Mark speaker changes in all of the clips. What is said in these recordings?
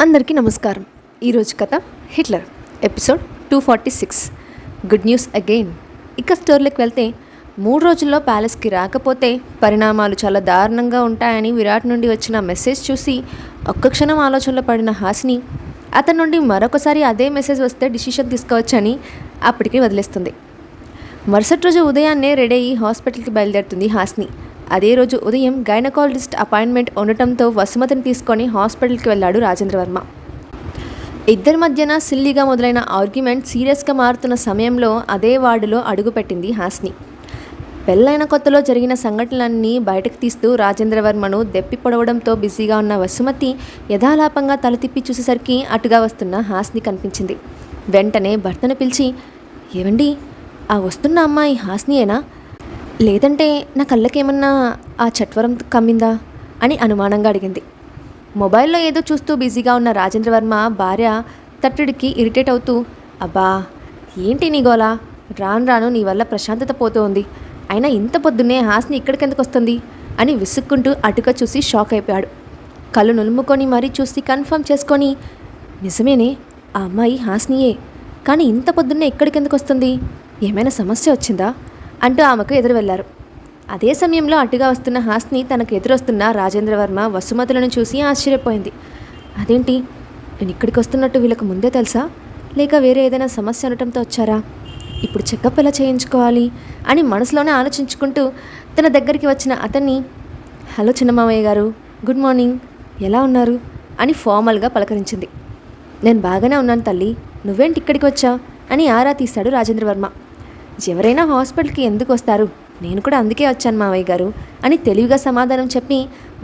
Speaker 1: అందరికీ నమస్కారం. ఈరోజు కథ Hitler episode 246. Good news again. ఇక స్టోరీలోకి వెళ్తే 3 రోజుల్లో ప్యాలెస్కి రాకపోతే పరిణామాలు చాలా దారుణంగా ఉంటాయని విరాట్ నుండి వచ్చిన మెసేజ్ చూసి ఒక్క క్షణం ఆలోచనలో పడిన హాసిని అతని నుండి మరొకసారి అదే మెసేజ్ వస్తే డిసిషన్ తీసుకోవచ్చని అప్పటికి వదిలేస్తుంది. మరుసటి రోజు ఉదయాన్నే రెడీ అయ్యి హాస్పిటల్కి బయలుదేరుతుంది హాసిని. అదే రోజు ఉదయం గైనకాలజిస్ట్ అపాయింట్మెంట్ ఉండటంతో వసుమతిని తీసుకొని హాస్పిటల్కి వెళ్ళాడు రాజేంద్రవర్మ. ఇద్దరి మధ్యన సిల్లీగా మొదలైన ఆర్గ్యుమెంట్ సీరియస్గా మారుతున్న సమయంలో అదే వార్డులో అడుగుపెట్టింది హాసిని. పెళ్ళైన కొత్తలో జరిగిన సంఘటనలన్నీ బయటకు తీస్తూ రాజేంద్రవర్మను దెప్పి పొడవడంతో బిజీగా ఉన్న వసుమతి యథాలాపంగా తల తిప్పి చూసేసరికి అటుగా వస్తున్న హాసిని కనిపించింది. వెంటనే భర్తను పిలిచి, ఏవండి, ఆ వస్తున్న అమ్మాయి హాసినియేనా, లేదంటే నా కళ్ళకేమన్నా ఆ చట్వరం కమ్మిందా అని అనుమానంగా అడిగింది. మొబైల్లో ఏదో చూస్తూ బిజీగా ఉన్న రాజేంద్రవర్మ భార్య తట్టుడికి ఇరిటేట్ అవుతూ, అబ్బా ఏంటి నీ గోలా, రాను రాను నీ వల్ల ప్రశాంతత పోతోంది, అయినా ఇంత పొద్దున్నే హాసిని ఇక్కడికెందుకు వస్తుంది అని విసుక్కుంటూ అటుగా చూసి షాక్ అయిపోయాడు. కళ్ళు నులుముకొని మరీ చూసి కన్ఫర్మ్ చేసుకొని, నిజమేనే, ఆ అమ్మాయి హాసినియే, కానీ ఇంత పొద్దున్నే ఇక్కడికెందుకు వస్తుంది, ఏమైనా సమస్య వచ్చిందా అంటూ ఆమెకు ఎదురు వెళ్లారు. అదే సమయంలో అటుగా వస్తున్న హాసిని తనకు ఎదురొస్తున్న రాజేంద్రవర్మ వసుమతులను చూసి ఆశ్చర్యపోయింది. అదేంటి, నేను ఇక్కడికి వస్తున్నట్టు వీళ్ళకు ముందే తెలుసా, లేక వేరే ఏదైనా సమస్య ఉండటంతో వచ్చారా, ఇప్పుడు చెకప్ ఎలా చేయించుకోవాలి అని మనసులోనే ఆలోచించుకుంటూ తన దగ్గరికి వచ్చిన అతన్ని, హలో చిన్నమామయ్య గారు, గుడ్ మార్నింగ్, ఎలా ఉన్నారు అని ఫార్మల్గా పలకరించింది. నేను బాగానే ఉన్నాను తల్లి, నువ్వేంటి ఇక్కడికి వచ్చావు అని ఆరా తీశాడు రాజేంద్రవర్మ. ఎవరైనా హాస్పిటల్కి ఎందుకు వస్తారు, నేను కూడా అందుకే వచ్చాను మావయ్య గారు అని తెలివిగా సమాధానం చెప్పి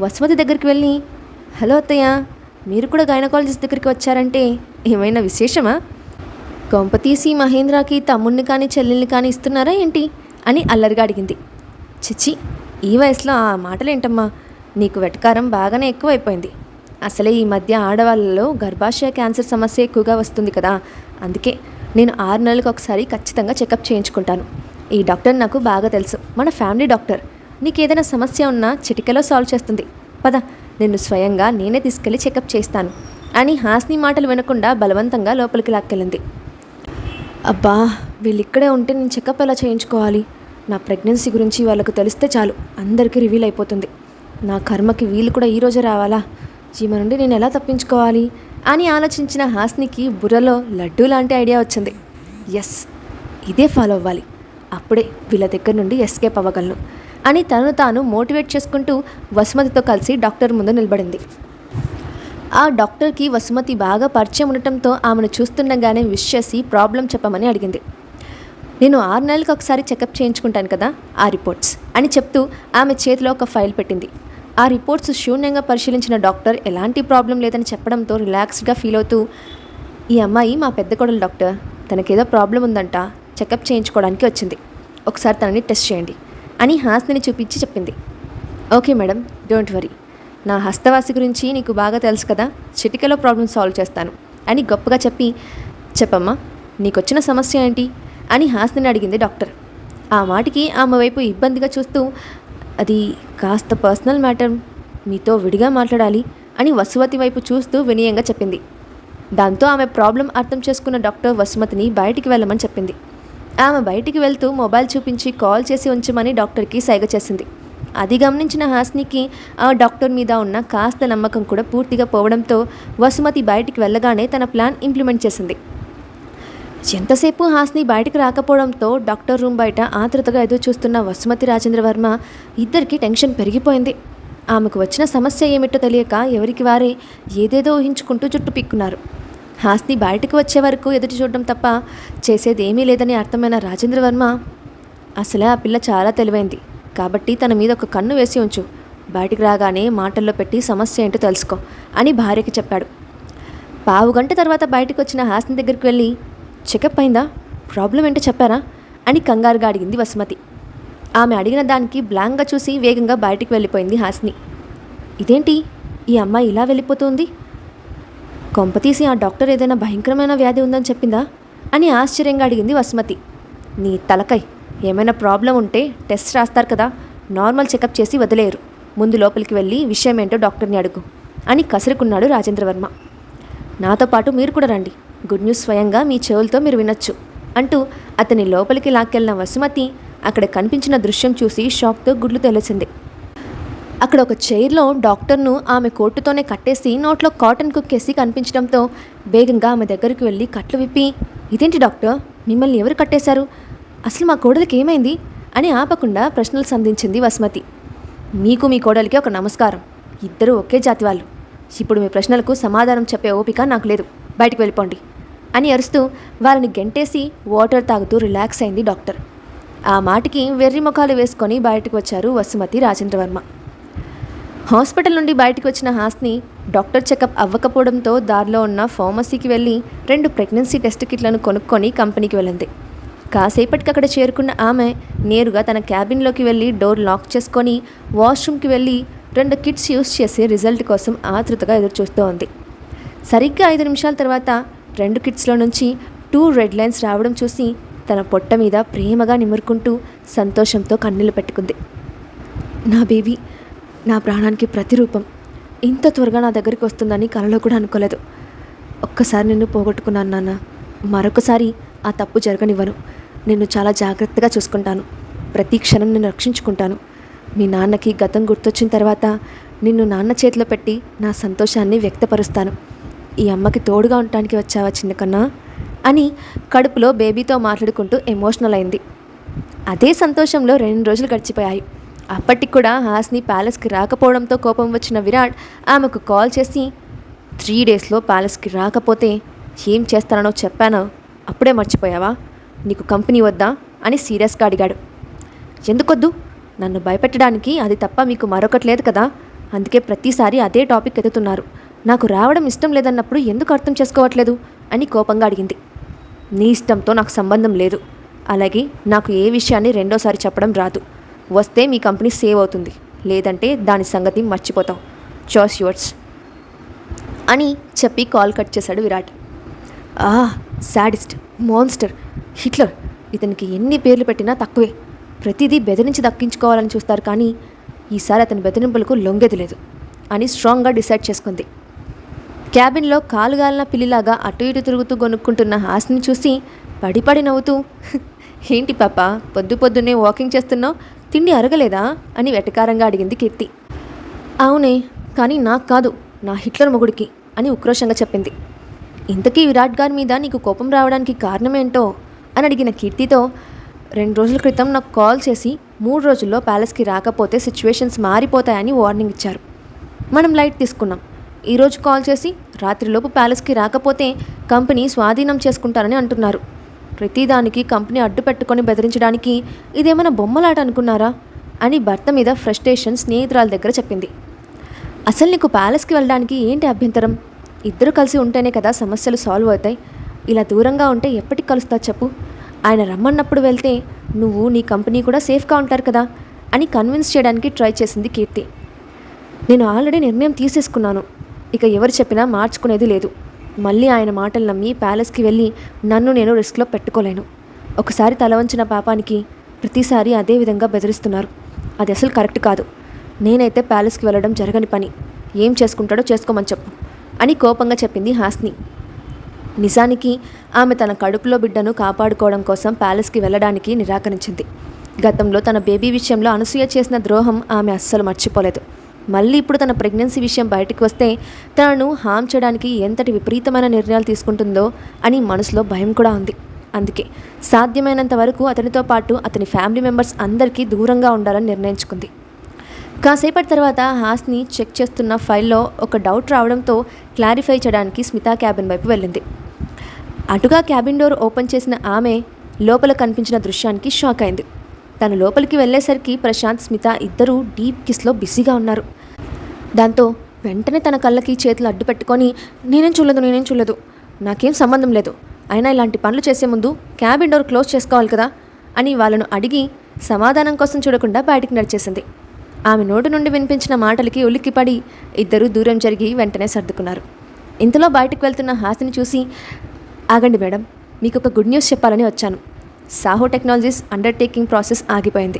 Speaker 1: వసుమతి దగ్గరికి వెళ్ళి, హలో అత్తయ్య, మీరు కూడా గైనకాలజిస్ట్ దగ్గరికి వచ్చారంటే ఏమైనా విశేషమా, కొంపతీసి మహేంద్రకి తమ్ముడిని కానీ చెల్లెల్ని కానీ ఇస్తున్నారా ఏంటి అని అల్లరిగా అడిగింది. చిచ్చి, ఈ వయసులో ఆ మాటలేంటమ్మా, నీకు వెటకారం బాగానే ఎక్కువైపోయింది. అసలే ఈ మధ్య ఆడవాళ్ళలో గర్భాశయ క్యాన్సర్ సమస్య ఎక్కువగా వస్తుంది కదా, అందుకే నేను 6 నెలలకు ఒకసారి ఖచ్చితంగా చెకప్ చేయించుకుంటాను. ఈ డాక్టర్ నాకు బాగా తెలుసు, మన ఫ్యామిలీ డాక్టర్, నీకేదైనా సమస్య ఉన్నా చిటికలో సాల్వ్ చేస్తుంది, పద నిన్ను స్వయంగా నేనే తీసుకెళ్ళి చెకప్ చేస్తాను అని హాసిని మాటలు వినకుండా బలవంతంగా లోపలికి లాక్కెళ్ళింది. అబ్బా, వీళ్ళిక్కడే ఉంటే నేను చెకప్ ఎలా చేయించుకోవాలి, నా ప్రెగ్నెన్సీ గురించి వాళ్ళకు తెలిస్తే చాలు అందరికీ రివీల్ అయిపోతుంది, నా కర్మకి వీళ్ళు కూడా ఈరోజే రావాలా, ఈమె నుండి నేను ఎలా తప్పించుకోవాలి అని ఆలోచించిన హాసినికి బుర్రలో లడ్డూ లాంటి ఐడియా వచ్చింది. ఎస్, ఇదే ఫాలో అవ్వాలి, అప్పుడే వీళ్ళ దగ్గర నుండి ఎస్కేప్ అవ్వగలను అని తనను తాను మోటివేట్ చేసుకుంటూ వసుమతితో కలిసి డాక్టర్ ముందు నిలబడింది. ఆ డాక్టర్కి వసుమతి బాగా పరిచయం ఉండటంతో ఆమెను చూస్తుండగానే విష్ చేసి ప్రాబ్లం చెప్పమని అడిగింది. నేను 6 నెలలకు ఒకసారి చెకప్ చేయించుకుంటాను కదా, ఆ రిపోర్ట్స్ అని చెప్తూ ఆమె చేతిలో ఒక ఫైల్ పెట్టింది. ఆ రిపోర్ట్స్ శూన్యంగా పరిశీలించిన డాక్టర్ ఎలాంటి ప్రాబ్లం లేదని చెప్పడంతో రిలాక్స్డ్గా ఫీల్ అవుతూ, ఈ అమ్మాయి మా పెద్ద కోడలు డాక్టర్, తనకేదో ప్రాబ్లం ఉందంట, చెకప్ చేయించుకోవడానికి వచ్చింది, ఒకసారి తనని టెస్ట్ చేయండి అని హాసిని చూపించి చెప్పింది. ఓకే మేడం, డోంట్ వరీ, నా హస్తవాసి గురించి నీకు బాగా తెలుసు కదా, చిటికలో ప్రాబ్లం సాల్వ్ చేస్తాను అని గొప్పగా చెప్పి, చెప్పమ్మా నీకొచ్చిన సమస్య ఏంటి అని హాసిని అడిగింది డాక్టర్. ఆ మాటికి ఆమె వైపు ఇబ్బందిగా చూస్తూ, అది కాస్త పర్సనల్ మ్యాటర్, మీతో విడిగా మాట్లాడాలి అని వసుమతి వైపు చూస్తూ వినయంగా చెప్పింది. దాంతో ఆమె ప్రాబ్లం అర్థం చేసుకున్న డాక్టర్ వసుమతిని బయటికి వెళ్ళమని చెప్పింది. ఆమె బయటికి వెళ్తూ మొబైల్ చూపించి కాల్ చేసి ఉంచమని డాక్టర్కి సైగ చేసింది. అది గమనించిన హాసినికి ఆ డాక్టర్ మీద ఉన్న కాస్త నమ్మకం కూడా పూర్తిగా పోవడంతో వసుమతి బయటికి వెళ్ళగానే తన ప్లాన్ ఇంప్లిమెంట్ చేసింది. ఎంతసేపు హాసిని బయటకు రాకపోవడంతో డాక్టర్ రూమ్ బయట ఆతృతగా ఎదురు చూస్తున్న వసుమతి రాజేంద్రవర్మ ఇద్దరికి టెన్షన్ పెరిగిపోయింది. ఆమెకు వచ్చిన సమస్య ఏమిటో తెలియక ఎవరికి వారే ఏదేదో ఊహించుకుంటూ చుట్టు పిక్కున్నారు. హాసిని బయటకు వచ్చే వరకు ఎదురు చూడడం తప్ప చేసేదేమీ లేదని అర్థమైన రాజేంద్రవర్మ, అసలే ఆ పిల్ల చాలా తెలివైంది కాబట్టి తన మీద ఒక కన్ను వేసి ఉంచు, బయటికి రాగానే మాటల్లో పెట్టి సమస్య ఏంటో తెలుసుకో అని భార్యకి చెప్పాడు. 15 గంట తర్వాత బయటకు వచ్చిన హాసిని దగ్గరికి వెళ్ళి, చెకప్ అయిందా, ప్రాబ్లం ఏంటో చెప్పారా అని కంగారుగా అడిగింది వసుమతి. ఆమె అడిగిన దానికి బ్లాంక్గా చూసి వేగంగా బయటికి వెళ్ళిపోయింది హాసిని. ఇదేంటి, ఈ అమ్మాయి ఇలా వెళ్ళిపోతుంది, కొంపతీసి ఆ డాక్టర్ ఏదైనా భయంకరమైన వ్యాధి ఉందని చెప్పిందా అని ఆశ్చర్యంగా అడిగింది వసుమతి. నీ తలకై, ఏమైనా ప్రాబ్లం ఉంటే టెస్ట్ రాస్తారు కదా, నార్మల్ చెకప్ చేసి వదిలేరు, ముందు లోపలికి వెళ్ళి విషయం ఏంటో డాక్టర్ని అడుగు అని కసురుకున్నాడు రాజేంద్రవర్మ. నాతో పాటు మీరు కూడా రండి, గుడ్ న్యూస్ స్వయంగా మీ చెవులతో మీరు వినొచ్చు అంటూ అతని లోపలికి లాక్కెళ్ళిన వసుమతి అక్కడ కనిపించిన దృశ్యం చూసి షాక్తో గుడ్లు తెలిసింది. అక్కడ ఒక చైర్లో డాక్టర్ను ఆమె కోటుతోనే కట్టేసి నోట్లో కాటన్ కుక్కేసి కనిపించడంతో వేగంగా ఆమె దగ్గరికి వెళ్ళి కట్లు విప్పి, ఇదేంటి డాక్టర్, మిమ్మల్ని ఎవరు కట్టేశారు, అసలు మా కోడలికి ఏమైంది అని ఆపకుండా ప్రశ్నలు సంధించింది వసుమతి. మీకు మీ కోడలికి ఒక నమస్కారం, ఇద్దరూ ఒకే జాతి వాళ్ళు. ఇప్పుడు మీ ప్రశ్నలకు సమాధానం చెప్పే ఓపిక నాకు లేదు, బయటికి వెళ్ళిపోండి అని అరుస్తూ వాళ్ళని గెంటేసి వాటర్ తాగుతూ రిలాక్స్ అయింది డాక్టర్. ఆ మాటికి వెర్రి ముఖాలు వేసుకొని బయటకు వచ్చారు వసుమతి, రాజేంద్రవర్మ. హాస్పిటల్ నుండి బయటకు వచ్చిన హాస్ని డాక్టర్ చెకప్ అవ్వకపోవడంతో దారిలో ఉన్న ఫార్మసీకి వెళ్ళి 2 ప్రెగ్నెన్సీ టెస్ట్ కిట్లను కొనుక్కొని కంపెనీకి వెళ్ళింది. కాసేపటికి అక్కడ చేరుకున్న ఆమె నేరుగా తన క్యాబిన్లోకి వెళ్ళి డోర్ లాక్ చేసుకొని వాష్రూమ్కి వెళ్ళి 2 కిట్స్ యూస్ చేసి రిజల్ట్ కోసం ఆతృతగా ఎదురుచూస్తూ ఉంది. సరిగ్గా 5 నిమిషాల తర్వాత 2 కిట్స్లో నుంచి 2 రెడ్ లైన్స్ రావడం చూసి తన పొట్ట మీద ప్రేమగా నిమురుకుంటూ సంతోషంతో కన్నీళ్లు పెట్టుకుంది. నా బేబీ, నా ప్రాణానికి ప్రతిరూపం, ఇంత త్వరగా నా దగ్గరికి వస్తుందని కలలో కూడా అనుకోలేదు. ఒక్కసారి నిన్ను పోగొట్టుకున్నాను నాన్న, మరొకసారి ఆ తప్పు జరగనివ్వను. నిన్ను చాలా జాగ్రత్తగా చూసుకుంటాను, ప్రతి క్షణం నిన్ను రక్షించుకుంటాను. మీ నాన్నకి గతం గుర్తొచ్చిన తర్వాత నిన్ను నాన్న చేతిలో పెట్టి నా సంతోషాన్ని వ్యక్తపరుస్తాను. ఈ అమ్మకి తోడుగా ఉండటానికి వచ్చావా చిన్న కన్నా అని కడుపులో బేబీతో మాట్లాడుకుంటూ ఎమోషనల్ అయింది. అదే సంతోషంలో 2 రోజులు గడిచిపోయాయి. అప్పటికి కూడా హాస్ని ప్యాలెస్కి రాకపోవడంతో కోపం వచ్చిన విరాట్ ఆమెకు కాల్ చేసి 3 డేస్లో ప్యాలెస్కి రాకపోతే ఏం చేస్తానో చెప్పానో అప్పుడే మర్చిపోయావా, నీకు కంపెనీ వద్దా అని సీరియస్గా అడిగాడు. ఎందుకొద్దు, నన్ను భయపెట్టడానికి అది తప్ప మీకు మరొకటి లేదు కదా, అందుకే ప్రతిసారి అదే టాపిక్ ఎత్తుతున్నారు. నాకు రావడం ఇష్టం లేదన్నప్పుడు ఎందుకు అర్థం చేసుకోవట్లేదు అని కోపంగా అడిగింది. నీ ఇష్టంతో నాకు సంబంధం లేదు, అలాగే నాకు ఏ విషయాన్ని రెండోసారి చెప్పడం రాదు. వస్తే మీ కంపెనీ సేవ్ అవుతుంది, లేదంటే దాని సంగతి మర్చిపోతాం. చాయిస్ యువర్స్ అని చెప్పి కాల్ కట్ చేశాడు విరాట్. సాడిస్ట్, మాన్స్టర్, హిట్లర్, ఇతనికి ఎన్ని పేర్లు పెట్టినా తక్కువే. ప్రతిదీ బెదిరించి దక్కించుకోవాలని చూస్తారు, కానీ ఈసారి అతని బెదిరింపులకు లొంగేది లేదు అని స్ట్రాంగ్గా డిసైడ్ చేసుకుంది. క్యాబిన్లో కాలుగాలిన పిల్లిలాగా అటు ఇటు తిరుగుతూ గొనుక్కుంటున్న హాస్ని చూసి పడి నవ్వుతూ, ఏంటి పాప, పొద్దున్నే వాకింగ్ చేస్తున్నావు, తిండి అరగలేదా అని వెటకారంగా అడిగింది కీర్తి. అవునే, కానీ నాకు కాదు, నా హిట్లర్ మొగుడికి అని ఉక్రోషంగా చెప్పింది. ఇంతకీ విరాట్ గారి మీద నీకు కోపం రావడానికి కారణమేంటో అని అడిగిన కీర్తితో, 2 రోజుల క్రితం నాకు కాల్ చేసి 3 రోజుల్లో ప్యాలెస్కి రాకపోతే సిచ్యువేషన్స్ మారిపోతాయని వార్నింగ్ ఇచ్చారు. మనం లైట్ తీసుకున్నాం. ఈరోజు కాల్ చేసి రాత్రిలోపు ప్యాలెస్కి రాకపోతే కంపెనీ స్వాధీనం చేసుకుంటారని అంటున్నారు. ప్రతిదానికి కంపెనీ అడ్డు పెట్టుకొని బెదిరించడానికి ఇదేమైనా బొమ్మలాట అనుకున్నారా అని భర్త మీద ఫ్రస్ట్రేషన్ స్నేహితురాల దగ్గర చెప్పింది. అసలు నీకు ప్యాలెస్కి వెళ్ళడానికి ఏంటి అభ్యంతరం? ఇద్దరు కలిసి ఉంటేనే కదా సమస్యలు సాల్వ్ అవుతాయి. ఇలా దూరంగా ఉంటే ఎప్పటికి కలుస్తా చెప్పు? ఆయన రమ్మన్నప్పుడు వెళ్తే నువ్వు నీ కంపెనీ కూడా సేఫ్గా ఉంటారు కదా అని కన్విన్స్ చేయడానికి ట్రై చేసింది కీర్తి. నేను ఆల్రెడీ నిర్ణయం తీసేసుకున్నాను, ఇక ఎవరు చెప్పినా మార్చుకునేది లేదు. మళ్ళీ ఆయన మాటలు నమ్మి ప్యాలెస్కి వెళ్ళి నన్ను నేను రిస్క్లో పెట్టుకోలేను. ఒకసారి తల వంచిన పాపానికి ప్రతిసారి అదే విధంగా బెదిరిస్తున్నారు. అది అసలు కరెక్ట్ కాదు. నేనైతే ప్యాలెస్కి వెళ్ళడం జరగని పని. ఏం చేసుకుంటాడో చేసుకోమని చెప్పు అని కోపంగా చెప్పింది హాస్ని. నిజానికి ఆమె తన కడుపులో బిడ్డను కాపాడుకోవడం కోసం ప్యాలెస్కి వెళ్ళడానికి నిరాకరించింది. గతంలో తన బేబీ విషయంలో అనసూయ చేసిన ద్రోహం ఆమె అస్సలు మర్చిపోలేదు. మళ్ళీ ఇప్పుడు తన ప్రెగ్నెన్సీ విషయం బయటకు వస్తే తనను హామ్ చేయడానికి ఎంతటి విపరీతమైన నిర్ణయాలు తీసుకుంటుందో అని మనసులో భయం కూడా ఉంది. అందుకే సాధ్యమైనంత వరకు అతనితో పాటు అతని ఫ్యామిలీ మెంబర్స్ అందరికీ దూరంగా ఉండాలని నిర్ణయించుకుంది. కాసేపటి తర్వాత హాస్ని చెక్ చేస్తున్న ఫైల్లో ఒక డౌట్ రావడంతో క్లారిఫై చేయడానికి స్మిత క్యాబిన్ వైపు వెళ్ళింది. అటుగా క్యాబిన్ డోర్ ఓపెన్ చేసిన ఆమె లోపల కనిపించిన దృశ్యానికి షాక్ అయింది. తను లోపలికి వెళ్ళేసరికి ప్రశాంత్, స్మిత ఇద్దరూ డీప్ కిస్లో బిజీగా ఉన్నారు. దాంతో వెంటనే తన కళ్ళకి చేతులు అడ్డు పెట్టుకొని నేనేం చూడలేదు, నాకేం సంబంధం లేదు, అయినా ఇలాంటి పనులు చేసే ముందు క్యాబిన్ డోర్ క్లోజ్ చేసుకోవాలి కదా అని వాళ్ళను అడిగి సమాధానం కోసం చూడకుండా బయటికి నడిచేసింది. ఆమె నోటి నుండి వినిపించిన మాటలకి ఉలిక్కిపడి ఇద్దరూ దూరం జరిగి వెంటనే సర్దుకున్నారు. ఇంతలో బయటకు వెళ్తున్న హాసిని చూసి, ఆగండి మేడం, మీకు ఒక గుడ్ న్యూస్ చెప్పాలని వచ్చాను. సాహో టెక్నాలజీస్ అండర్టేకింగ్ ప్రాసెస్ ఆగిపోయింది.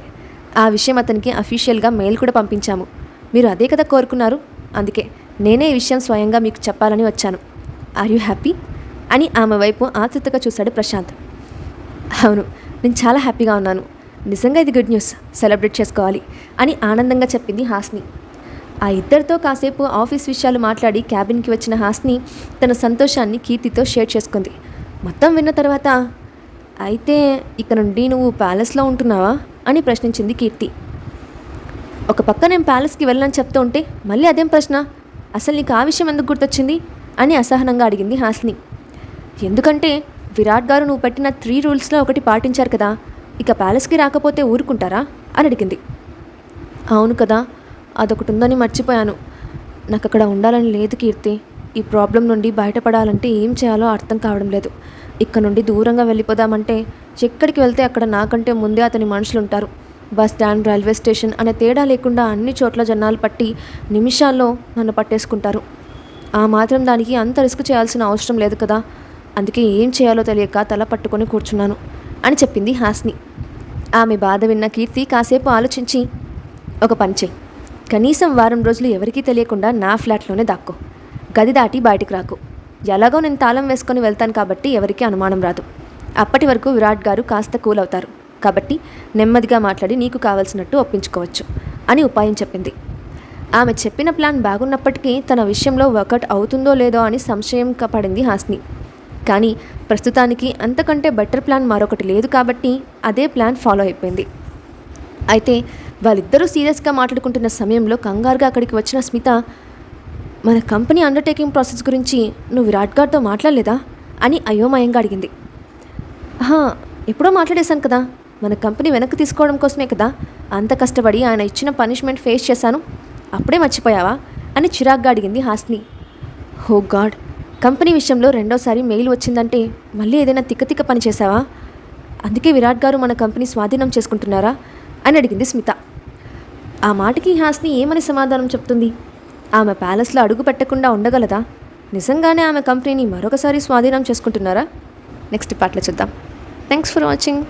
Speaker 1: ఆ విషయం అతనికి అఫీషియల్గా మెయిల్ కూడా పంపించాము. మీరు అదే కదా కోరుకున్నారు, అందుకే నేనే ఈ విషయం స్వయంగా మీకు చెప్పాలని వచ్చాను. ఆర్ యూ హ్యాపీ అని ఆమె వైపు ఆతృతగా చూశాడు ప్రశాంత్. అవును, నేను చాలా హ్యాపీగా ఉన్నాను. నిజంగా ఇది గుడ్ న్యూస్, సెలబ్రేట్ చేసుకోవాలి అని ఆనందంగా చెప్పింది హాస్ని. ఆ ఇద్దరితో కాసేపు ఆఫీస్ విషయాలు మాట్లాడి క్యాబిన్కి వచ్చిన హాస్ని తన సంతోషాన్ని కీర్తితో షేర్ చేసుకుంది. మొత్తం విన్న తర్వాత, అయితే ఇక నుండి నువ్వు ప్యాలెస్లో ఉంటున్నావా అని ప్రశ్నించింది కీర్తి. ఒక పక్క నేను ప్యాలెస్కి వెళ్ళని చెప్తూ ఉంటే మళ్ళీ అదేం ప్రశ్న, అసలు నీకు ఆ విషయం ఎందుకు గుర్తొచ్చింది అని అసహనంగా అడిగింది హాస్ని. ఎందుకంటే విరాట్ గారు నువ్వు పెట్టిన 3 రూల్స్లో ఒకటి పాటించారు కదా, ఇక ప్యాలెస్కి రాకపోతే ఊరుకుంటారా అని అడిగింది. అవును కదా, అదొకటి ఉందని మర్చిపోయాను. నాకు అక్కడ ఉండాలని లేదు కీర్తి. ఈ ప్రాబ్లం నుండి బయటపడాలంటే ఏం చేయాలో అర్థం కావడం లేదు. ఇక్కడ నుండి దూరంగా వెళ్ళిపోదామంటే ఎక్కడికి వెళ్తే అక్కడ నాకంటే ముందే అతని మనుషులు ఉంటారు. బస్ స్టాండ్, రైల్వే స్టేషన్ అనే తేడా లేకుండా అన్ని చోట్ల జనాలు పట్టి నిమిషాల్లో నన్ను పట్టేసుకుంటారు. ఆ మాత్రం దానికి అంత రిస్క్ చేయాల్సిన అవసరం లేదు కదా. అందుకే ఏం చేయాలో తెలియక తల పట్టుకొని కూర్చున్నాను అని చెప్పింది హాస్ని. ఆమె బాధ విన్న కీర్తి కాసేపు ఆలోచించి, ఒక పని చెయ్యి, కనీసం వారం రోజులు ఎవరికీ తెలియకుండా నా ఫ్లాట్లోనే దాక్కో, గది దాటి బయటికి రాకు. ఎలాగో నేను తాళం వేసుకొని వెళ్తాను కాబట్టి ఎవరికీ అనుమానం రాదు. అప్పటి వరకు విరాట్ గారు కాస్త కూల్ అవుతారు కాబట్టి నెమ్మదిగా మాట్లాడి నీకు కావాల్సినట్టు ఒప్పించుకోవచ్చు అని ఉపాయం చెప్పింది. ఆమె చెప్పిన ప్లాన్ బాగున్నప్పటికీ తన విషయంలో వర్కౌట్ అవుతుందో లేదో అని సంశయం పడింది హాస్ని. కానీ ప్రస్తుతానికి అంతకంటే బెటర్ ప్లాన్ మరొకటి లేదు కాబట్టి అదే ప్లాన్ ఫాలో అయిపోయింది. అయితే వాళ్ళిద్దరూ సీరియస్గా మాట్లాడుకుంటున్న సమయంలో కంగారుగా అక్కడికి వచ్చిన స్మిత, మన కంపెనీ అండర్టేకింగ్ ప్రాసెస్ గురించి నువ్వు విరాట్ గారితో మాట్లాడలేదా అని అయోమయంగా అడిగింది. ఎప్పుడో మాట్లాడేశాను కదా, మన కంపెనీ వెనక్కి తీసుకోవడం కోసమే కదా అంత కష్టపడి ఆయన ఇచ్చిన పనిష్మెంట్ ఫేస్ చేశాను, అప్పుడే మర్చిపోయావా అని చిరాగ్గా అడిగింది హాస్ని. హో గాడ్, కంపెనీ విషయంలో రెండోసారి మెయిల్ వచ్చిందంటే మళ్ళీ ఏదైనా తిక్క పని చేశావా? అందుకే విరాట్ గారు మన కంపెనీ స్వాధీనం చేసుకుంటున్నారా అని అడిగింది స్మిత. ఆ మాటకి హాస్ని ఏమని సమాధానం చెప్తుంది? ఆమె ప్యాలెస్లో అడుగు పెట్టకుండా ఉండగలదా? నిజంగానే ఆమె కంపెనీని మరొకసారి స్వాధీనం చేసుకుంటున్నారా? నెక్స్ట్ పార్ట్లో చూద్దాం. Thanks for watching.